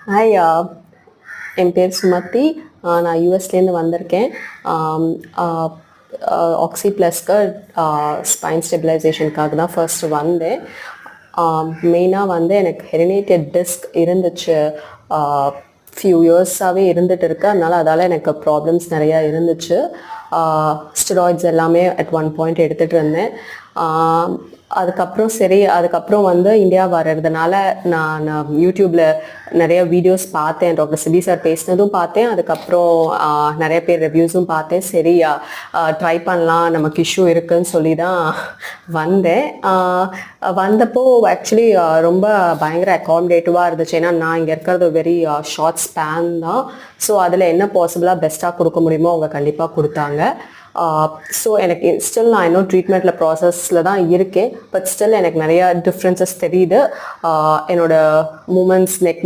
Hi, என் பேர் சுமதி. நான் யூஎஸ்லேருந்து வந்திருக்கேன். ஆக்சி ப்ளஸ்க்கு ஸ்பைன் ஸ்டெபிலைசேஷனுக்காக தான் ஃபர்ஸ்ட் வந்தேன். மெயினாக வந்து எனக்கு ஹெரிடேட்டட் டிஸ்க் இருந்துச்சு, ஃபியூ இயர்ஸாகவே இருந்துகிட்டு இருக்கு. அதால் எனக்கு ப்ராப்ளம்ஸ் நிறையா இருந்துச்சு. ஸ்டெராய்ட்ஸ் எல்லாமே அட் ஒன் பாயிண்ட் எடுத்துகிட்டு இருந்தேன். அதுக்கப்புறம் வந்து இந்தியா வர்றதுனால நான் யூடியூப்பில் நிறைய வீடியோஸ் பார்த்தேன். டாக்டர் சிபி சார் பேசினதும் பார்த்தேன். அதுக்கப்புறம் நிறைய பேர் ரிவ்யூஸும் பார்த்தேன். சரி, ட்ரை பண்ணலாம், நமக்கு இஷ்யூ இருக்குதுன்னு சொல்லி தான் வந்தேன். வந்தப்போ ஆக்சுவலி ரொம்ப பயங்கர அகாமடேட்டிவாக இருந்துச்சு. ஏன்னா நான் இங்கே இருக்கிறது வெரி ஷார்ட் ஸ்பேன் தான். ஸோ அதில் என்ன பாசிபிளாக பெஸ்ட்டாக கொடுக்க முடியுமோ அவங்க கண்டிப்பாக கொடுத்தாங்க. ஸோ எனக்கு ஸ்டில் நான் இன்னும் ட்ரீட்மெண்ட்டில் ப்ராசஸில் தான் இருக்கேன். பட் ஸ்டில் எனக்கு நிறையா டிஃப்ரென்சஸ் தெரியுது. என்னோட மூமெண்ட்ஸ், நெக்